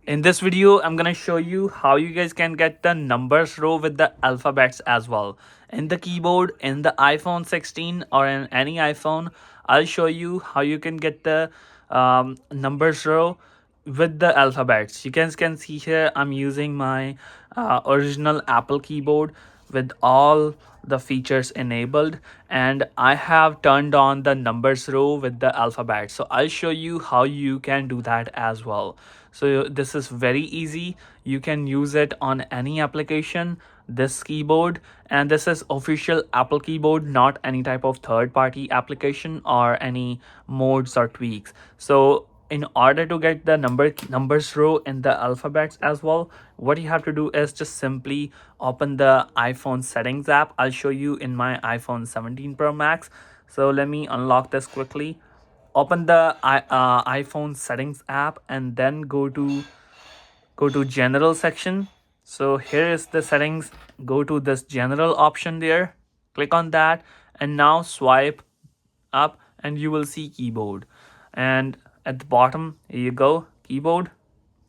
In this video, I'm gonna show you how you guys can get the numbers row with the alphabets as well. In the keyboard, in the iPhone 16 or in any iPhone, I'll show you how you can get the numbers row with the alphabets. You guys can see here, I'm using my original Apple keyboard with all the features enabled, and I have turned on the numbers row with the alphabet. So I'll show you how you can do that as well. So this is very easy. You can use it on any application, this keyboard, and this is official Apple keyboard, not any type of third party application or any modes or tweaks. So in order to get the numbers row in the alphabets as well, what you have to do is just simply open the iPhone settings app. I'll show you in my iPhone 17 Pro Max. So let me unlock this quickly. Open the iPhone settings app and then go to general section. So here is the settings. Go to this general option there, click on that, and now swipe up and you will see keyboard. And at the bottom, here you go, keyboard,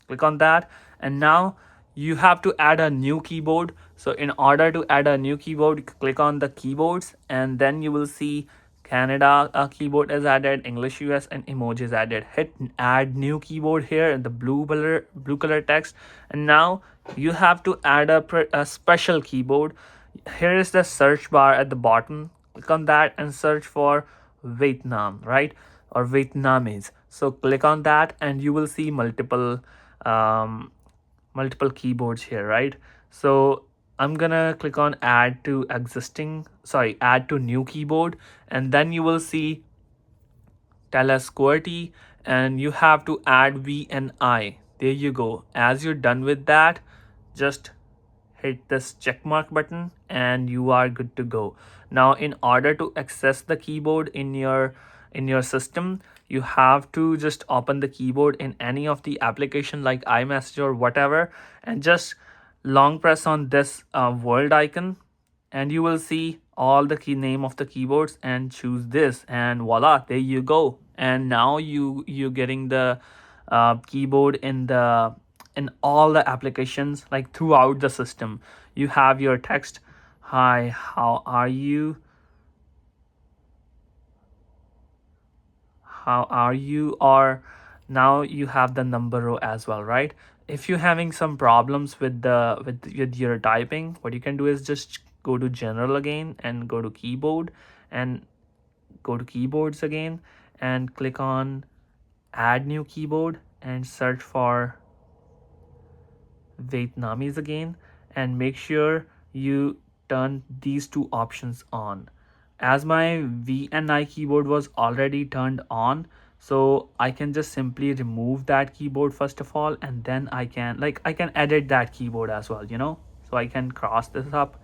click on that. And now you have to add a new keyboard. So in order to add a new keyboard, click on the keyboards and then you will see Canada keyboard is added, English US, and emojis added. Hit add new keyboard here in the blue color text, and now you have to add a special keyboard. Here is the search bar at the bottom. Click on that and search for Vietnam, right? Or Vietnamese. So click on that and you will see um, multiple keyboards here, right? So I'm gonna click on add to new keyboard, and then you will see Talas QWERTY, and you have to add V and I. There you go. As you're done with that, just hit this check mark button and you are good to go. Now in order to access the keyboard in your system, you have to just open the keyboard in any of the application like iMessage or whatever, and just long press on this world icon, and you will see all the key name of the keyboards and choose this, and voila, there you go. And now you're getting the keyboard in all the applications, like throughout the system. You have your text, hi, how are you, or now you have the number row as well, right? If you're having some problems with your typing, what you can do is just go to general again and go to keyboard, and go to keyboards again and click on add new keyboard and search for Vietnamese again, and make sure you turn these two options on. As my V and I keyboard was already turned on, so I can just simply remove that keyboard first of all, and then I can edit that keyboard as well. So I can cross this up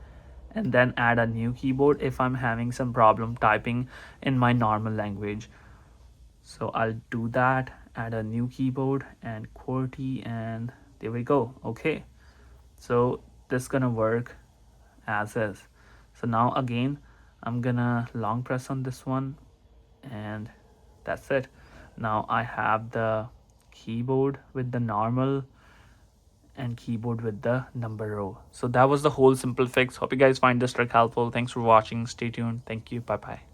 and then add a new keyboard if I'm having some problem typing in my normal language. So I'll do that, add a new keyboard and QWERTY, and there we go. Okay, so this gonna work as is. So now again, I'm gonna long press on this one, and that's it. Now I have the keyboard with the normal and keyboard with the number row. So that was the whole simple fix. Hope you guys find this trick helpful. Thanks for watching. Stay tuned. Thank you. Bye bye.